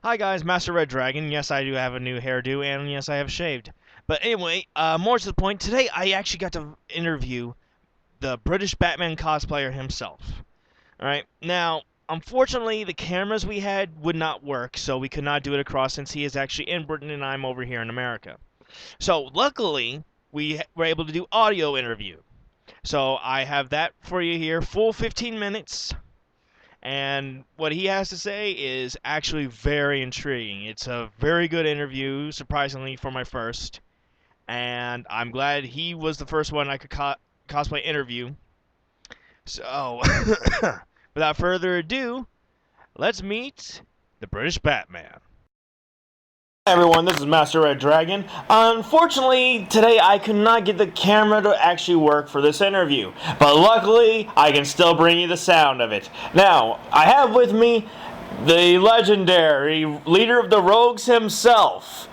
Hi guys, Master Red Dragon. Yes, I do have a new hairdo, and yes, I have shaved. But anyway, more to the point, today I actually got to interview the British Batman cosplayer himself. Alright, now, unfortunately, the cameras we had would not work, so we could not do it across since he is actually in Britain and I'm over here in America. So, luckily, we were able to do audio interview. So, I have that for you here, full 15 minutes. And what he has to say is actually very intriguing. It's a very good interview, surprisingly, for my first. And I'm glad he was the first one I could cosplay interview. So, without further ado, let's meet the British Batman. Hi everyone, this is Master Red Dragon. Unfortunately, today I could not get the camera to actually work for this interview, but luckily I can still bring you the sound of it. Now, I have with me the legendary leader of the Rogues himself.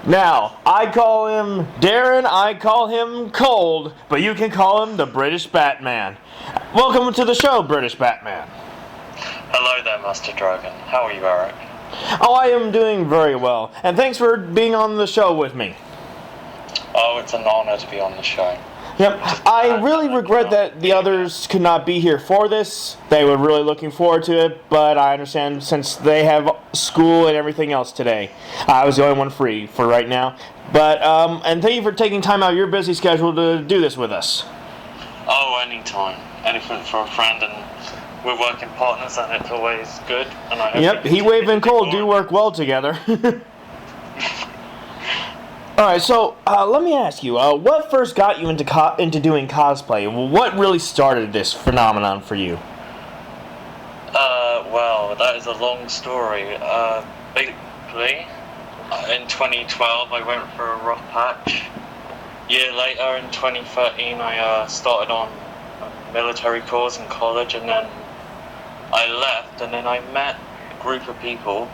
Now, I call him Darren, I call him Cold, but you can call him the British Batman. Welcome to the show, British Batman. Hello there, Master Dragon. How are you, Eric? Oh, I am doing very well, and thanks for being on the show with me. Oh, it's an honor to be on the show. Yep, I really regret that the others could not be here for this. They were really looking forward to it, but I understand since they have school and everything else today. I was the only one free for right now. But, and thank you for taking time out of your busy schedule to do this with us. Oh, anytime. Anything for a friend, and we're working partners, and it's always good. And I hope Heatwave and Cold do work well together. Alright, so let me ask you, what first got you into doing cosplay? What really started this phenomenon for you? Well, that is a long story. Basically, in 2012, I went for a rough patch. Year later, in 2013, I started on a military course in college, and then I left, and then I met a group of people,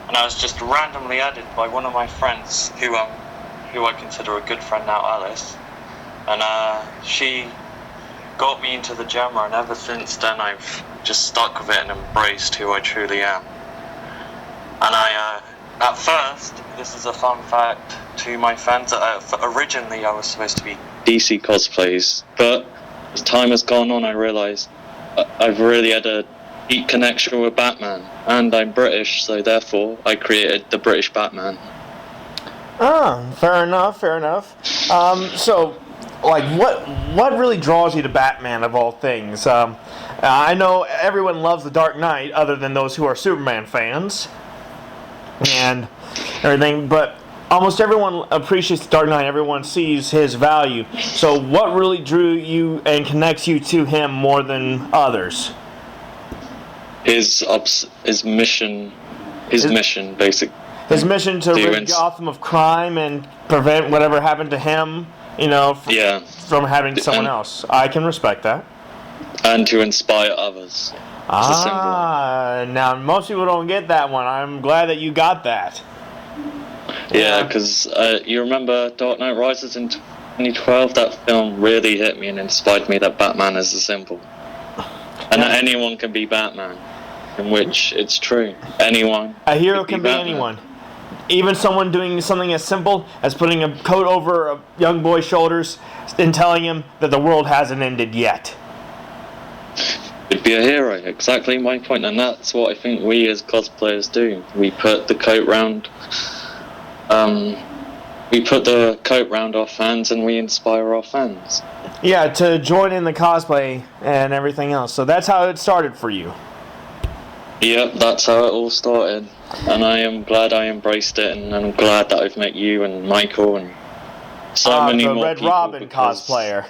and I was just randomly added by one of my friends, who I consider a good friend now, Alice, and she got me into the genre, and ever since then I've just stuck with it and embraced who I truly am. And at first, this is a fun fact to my fans, originally I was supposed to be DC cosplays, but as time has gone on, I realised I've really had a deep connection with Batman, and I'm British, so therefore I created the British Batman. Ah, fair enough, fair enough. So, like, what really draws you to Batman of all things? I know everyone loves The Dark Knight, other than those who are Superman fans, and everything, but almost everyone appreciates The Dark Knight. Everyone sees his value. So what really drew you and connects you to him more than others? His mission, basically. His mission to rid Gotham of crime and prevent whatever happened to him, from having someone else. I can respect that. And to inspire others. Now most people don't get that one. I'm glad that you got that. Yeah, because you remember Dark Knight Rises in 2012? That film really hit me and inspired me that Batman is a symbol. And that anyone can be Batman. In which it's true. Anyone. A hero can be anyone. Even someone doing something as simple as putting a coat over a young boy's shoulders and telling him that the world hasn't ended yet. It'd be a hero, exactly my point, and that's what I think we as cosplayers do. We put the coat round our fans, and we inspire our fans. Yeah, to join in the cosplay and everything else. So that's how it started for you. Yep, that's how it all started, and I am glad I embraced it, and I'm glad that I've met you and Michael and so many more Red people. Robin cosplayer.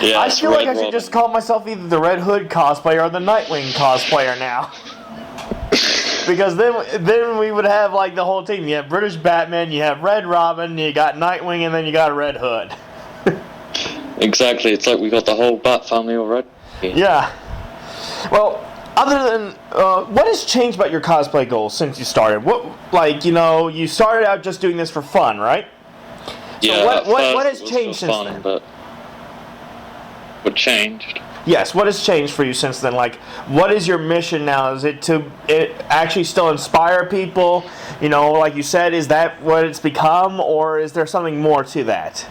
Yeah, I feel like I should just call myself either the Red Hood cosplayer or the Nightwing cosplayer now. Because then we would have like the whole team. You have British Batman, you have Red Robin, you got Nightwing, and then you got Red Hood. Exactly, it's like we got the whole Bat family already. Yeah. Well, other than what has changed about your cosplay goals since you started? You started out just doing this for fun, right? Yeah. So what has changed since then? But What changed? Yes, what has changed for you since then? Like, what is your mission now? Is it to actually still inspire people? You know, like you said, is that what it's become, or is there something more to that?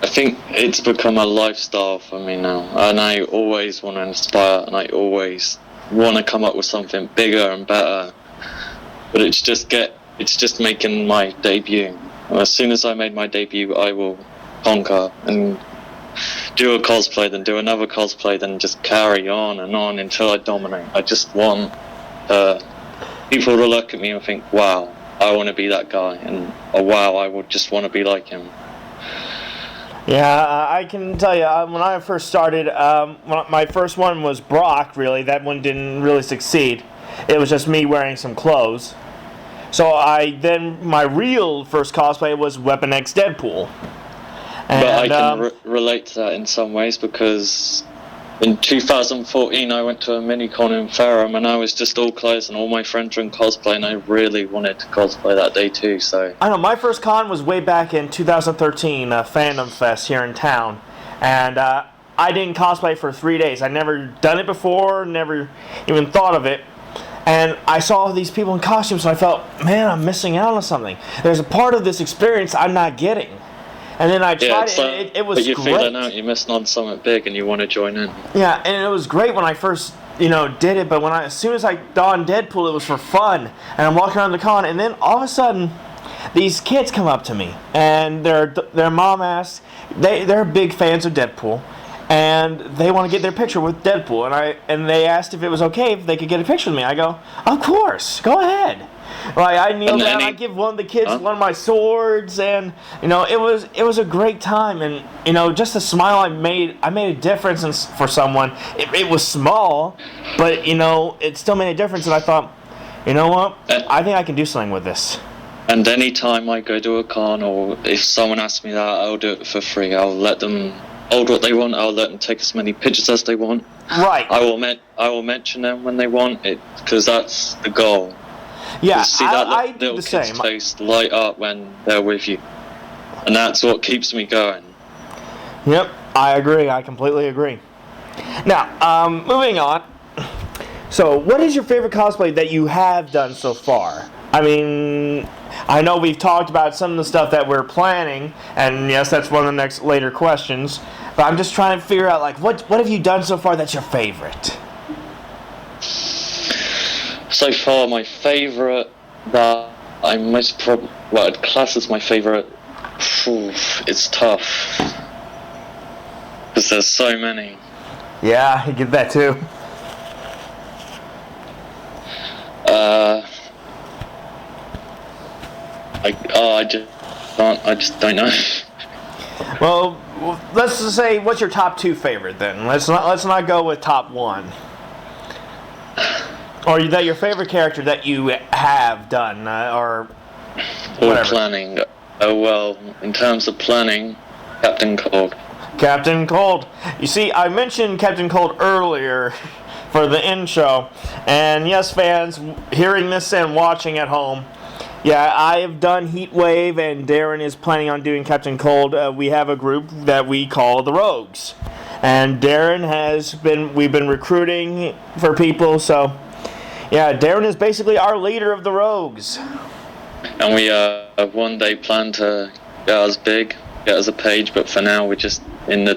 I think it's become a lifestyle for me now, and I always want to inspire, and I always want to come up with something bigger and better. But it's just making my debut. And as soon as I made my debut, I will conquer and do a cosplay, then do another cosplay, then just carry on and on until I dominate. I just want people to look at me and think, wow, I want to be that guy, and wow, I would just want to be like him. Yeah, I can tell you, when I first started, my first one was Brock, really. That one didn't really succeed. It was just me wearing some clothes. So my real first cosplay was Weapon X Deadpool. And, but I can relate to that in some ways, because in 2014 I went to a mini-con in Ferrum and I was just all clothes and all my friends were in cosplay, and I really wanted to cosplay that day too. So I know, my first con was way back in 2013, Fandom Fest here in town. And I didn't cosplay for 3 days. I'd never done it before, never even thought of it. And I saw these people in costumes, and I felt, man, I'm missing out on something. There's a part of this experience I'm not getting. And then I tried it, and it was but you're great. feeling out, you're missing on something big, and you want to join in. Yeah, and it was great when I first, did it. But as soon as I donned Deadpool, it was for fun. And I'm walking around the con, and then all of a sudden, these kids come up to me, and their mom asks, they're big fans of Deadpool, and they want to get their picture with Deadpool. And they asked if it was okay if they could get a picture with me. I go, of course, go ahead. Like, I kneel down, I give one of the kids one of my swords, and it was a great time. And just the smile I made a difference for someone. It was small, but it still made a difference. And I thought, you know what, I think I can do something with this. And any time I go to a con, or if someone asks me that, I'll do it for free. I'll let them hold what they want. I'll let them take as many pictures as they want. Right. I will mention them when they want it, because that's the goal. Yeah, see I that do little the kid's same. face light up when they're with you, and that's what keeps me going. Yep, I agree. I completely agree. Now, moving on. So, what is your favorite cosplay that you have done so far? I mean, I know we've talked about some of the stuff that we're planning, and yes, that's one of the later questions. But I'm just trying to figure out, like, what have you done so far that's your favorite? So far, my favourite that I most I'd class as my favourite, it's tough, because there's so many. Yeah, I get that too. I just don't know. Well, let's just say, what's your top two favorite then? Let's not go with top one. Or is that your favorite character that you have done, or whatever? Or planning. Oh well, in terms of planning, Captain Cold. Captain Cold. You see, I mentioned Captain Cold earlier for the intro, and yes, fans, hearing this and watching at home, yeah, I have done Heatwave, and Darren is planning on doing Captain Cold. We have a group that we call the Rogues, and Darren we've been recruiting for people, so yeah, Darren is basically our leader of the Rogues. And we one day plan to get us big, get us a page, but for now we're just in the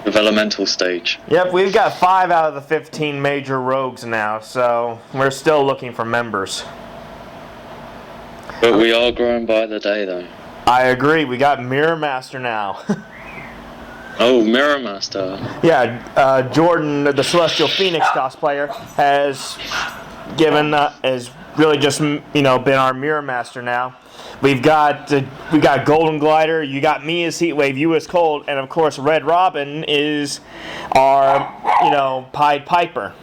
developmental stage. Yep, we've got 5 out of the 15 major Rogues now, so we're still looking for members. But we are growing by the day, though. I agree. We got Mirror Master now. Oh, Mirror Master. Yeah, Jordan, the Celestial Phoenix cosplayer, has really just been our Mirror Master now. We got Golden Glider. You got me as Heatwave, you as Cold, and of course Red Robin is our Pied Piper.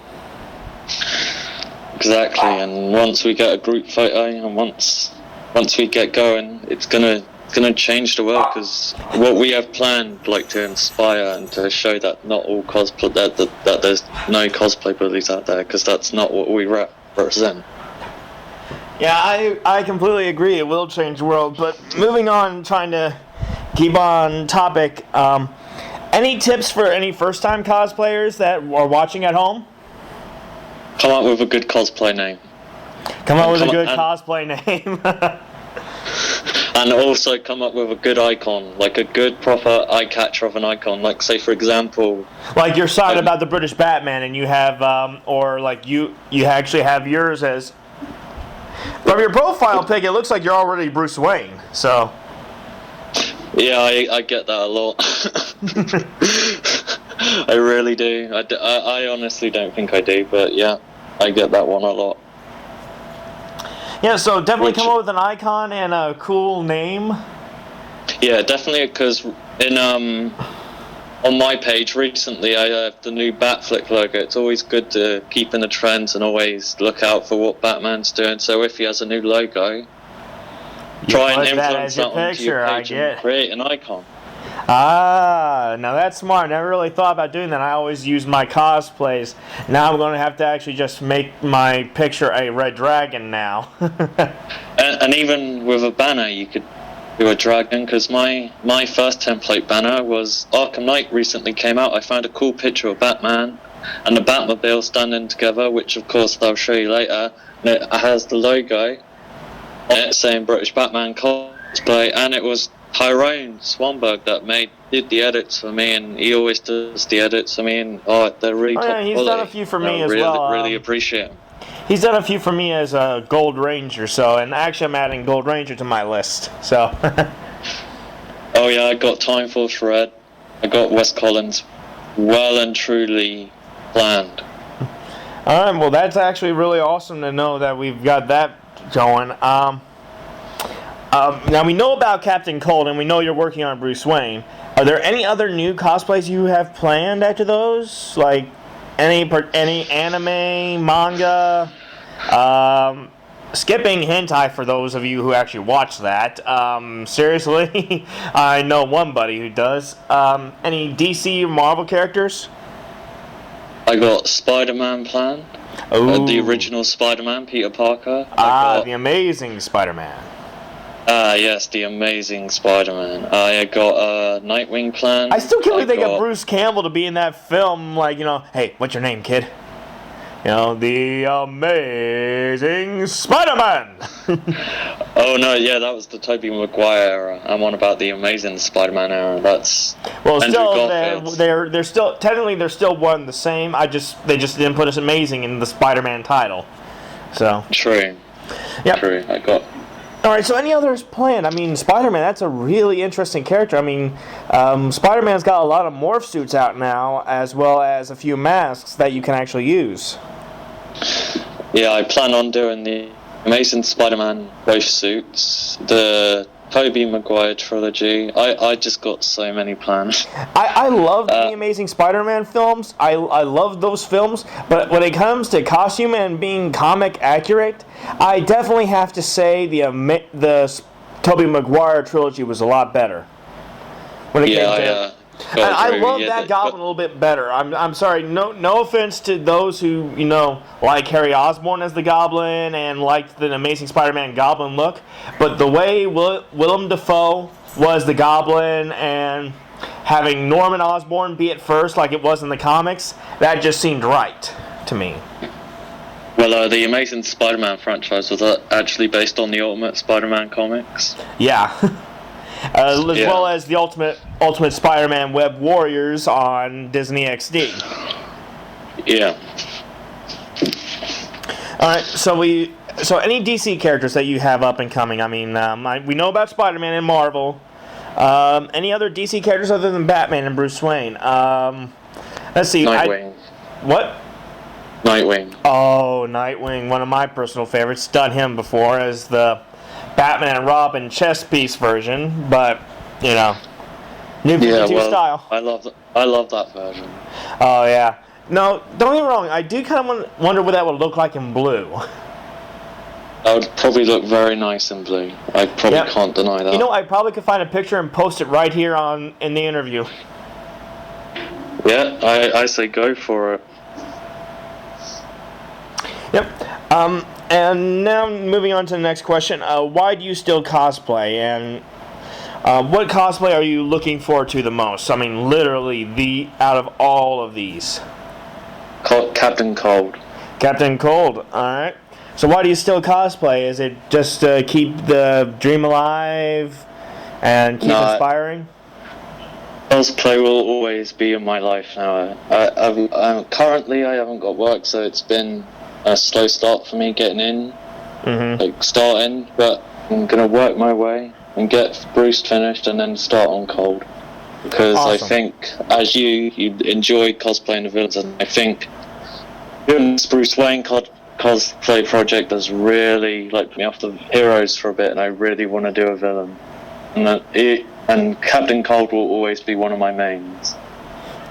Exactly, and once we get a group photo, and once we get going, it's gonna change the world, because what we have planned, like to inspire and to show that not all cosplay, that there's no cosplay bullies out there, because that's not what we represent. Yeah, I completely agree. It will change the world. But moving on, trying to keep on topic, Any tips for any first-time cosplayers that are watching at home? Come up with a good cosplay name. Come up with a good cosplay name. And also come up with a good icon, like a good proper eye catcher of an icon. Like, say for example, like your side about the British Batman, and you have, or like you actually have yours as. From your profile pic, it looks like you're already Bruce Wayne. So. Yeah, I get that a lot. I really do. I honestly don't think I do, but yeah, I get that one a lot. Yeah, so definitely come up with an icon and a cool name. Yeah, definitely, because on my page recently, I have the new Batflick logo. It's always good to keep in the trends and always look out for what Batman's doing. So if he has a new logo, try and influence that onto your page and create an icon. Ah, now that's smart. Never really thought about doing that. I always use my cosplays. Now I'm going to have to actually just make my picture a red dragon now. and even with a banner, you could do a dragon, because my first template banner was Arkham Knight recently came out. I found a cool picture of Batman and the Batmobile standing together, which of course I'll show you later. And it has the logo on it saying British Batman Cosplay, and it was Tyrone Swanberg that did the edits for me, and he always does the edits for me, and they're really top quality. He's done a few for me as well. Really appreciate him. He's done a few for me as a Gold Ranger, so, and actually I'm adding Gold Ranger to my list, so. Oh yeah, I got Time Force Red, I got Wes Collins, well and truly planned. Alright, well that's actually really awesome to know that we've got that going. Now we know about Captain Cold, and we know you're working on Bruce Wayne. Are there any other new cosplays you have planned after those? Like any anime, manga? Skipping hentai for those of you who actually watch that. Seriously, I know one buddy who does. Any DC or Marvel characters? I got Spider-Man planned. The original Spider-Man, Peter Parker. The Amazing Spider-Man. Yes, the Amazing Spider-Man. I got Nightwing planned. I still can't believe they got Bruce Campbell to be in that film. Like, hey, what's your name, kid? The Amazing Spider-Man. Oh no, yeah, that was the Tobey Maguire era. I'm on about the Amazing Spider-Man era. That's they're still technically they're still one the same. They just didn't put us Amazing in the Spider-Man title. So true. Yeah. True. I got. Alright, so any others planned? I mean, Spider-Man, that's a really interesting character. I mean, Spider-Man's got a lot of morph suits out now, as well as a few masks that you can actually use. Yeah, I plan on doing the Amazing Spider-Man both suits, the Tobey Maguire trilogy. I just got so many plans. I love the Amazing Spider-Man films. I love those films, but when it comes to costume and being comic accurate, I definitely have to say the Tobey Maguire trilogy was a lot better. When it came to I love that Goblin a little bit better. I'm sorry, no offense to those who, like Harry Osborn as the Goblin and liked the Amazing Spider-Man Goblin look, but the way Willem Dafoe was the Goblin and having Norman Osborn be it first like it was in the comics, that just seemed right to me. Well, the Amazing Spider-Man franchise was actually based on the Ultimate Spider-Man comics. Yeah. As well as the Ultimate Spider-Man Web Warriors on Disney XD. Yeah. Alright, so any DC characters that you have up and coming? I mean, we know about Spider-Man and Marvel. Any other DC characters other than Batman and Bruce Wayne? Let's see. Nightwing. What? Nightwing. Oh, Nightwing, one of my personal favorites. Done him before as the Batman and Robin chess piece version, but new 52 style. I love that version. Oh yeah. No, don't get me wrong. I do kind of wonder what that would look like in blue. That would probably look very nice in blue. I probably can't deny that. I probably could find a picture and post it right here in the interview. Yeah, I say go for it. Yep. And now moving on to the next question. Why do you still cosplay? And What cosplay are you looking forward to the most? I mean, literally, the out of all of these. Captain Cold. Captain Cold, alright. So why do you still cosplay? Is it just to keep the dream alive and keep No, inspiring? cosplay will always be in my life now. Currently, I haven't got work, so it's been a slow start for me getting in, starting. But I'm gonna work my way and get Bruce finished, and then start on Cold. Because Awesome. I think, as you enjoy cosplaying the villains, and I think doing this Bruce Wayne cosplay project has really me off the heroes for a bit, and I really want to do a villain. And Captain Cold will always be one of my mains.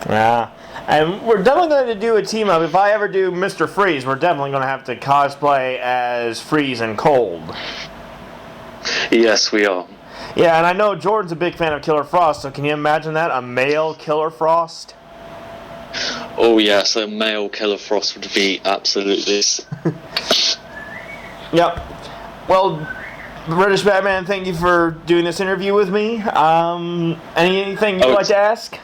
Yeah. And we're definitely going to do a team up. If I ever do Mr. Freeze, we're definitely going to have to cosplay as Freeze and Cold. Yes, we are. Yeah, and I know Jordan's a big fan of Killer Frost, so can you imagine that? A male Killer Frost? Oh yes, a male Killer Frost would be absolutely. Yep. Well, British Batman, thank you for doing this interview with me. Anything you'd like to ask?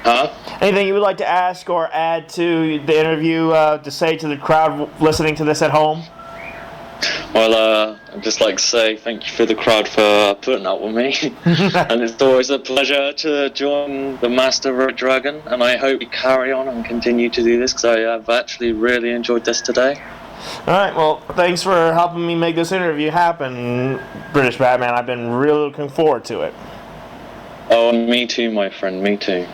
Huh? Anything you would like to ask or add to the interview to say to the crowd listening to this at home? Well, I'd just like to say thank you for the crowd for putting up with me. And it's always a pleasure to join the Master Red Dragon, and I hope we carry on and continue to do this, because I have actually really enjoyed this today. Alright, well, thanks for helping me make this interview happen, British Batman. I've been really looking forward to it. Oh, me too, my friend, me too.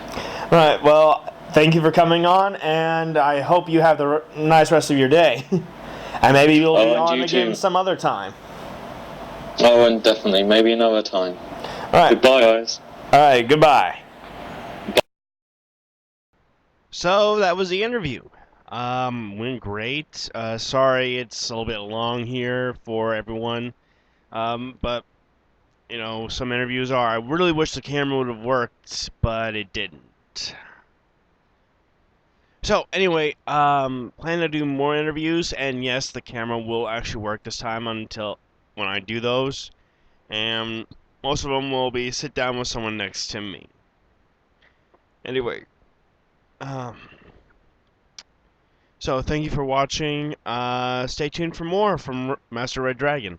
Alright, well, thank you for coming on, and I hope you have the nice rest of your day. And maybe you'll be on again too. Some other time. Oh, and definitely. Maybe another time. Alright. Goodbye, guys. Alright, goodbye. So, that was the interview. Went great. Sorry it's a little bit long here for everyone. But, you know, some interviews are. I really wish the camera would have worked, but it didn't. So, anyway, plan to do more interviews, and yes, the camera will actually work this time until when I do those. And most of them will be sit down with someone next to me. Anyway, so thank you for watching. Stay tuned for more from Master Red Dragon.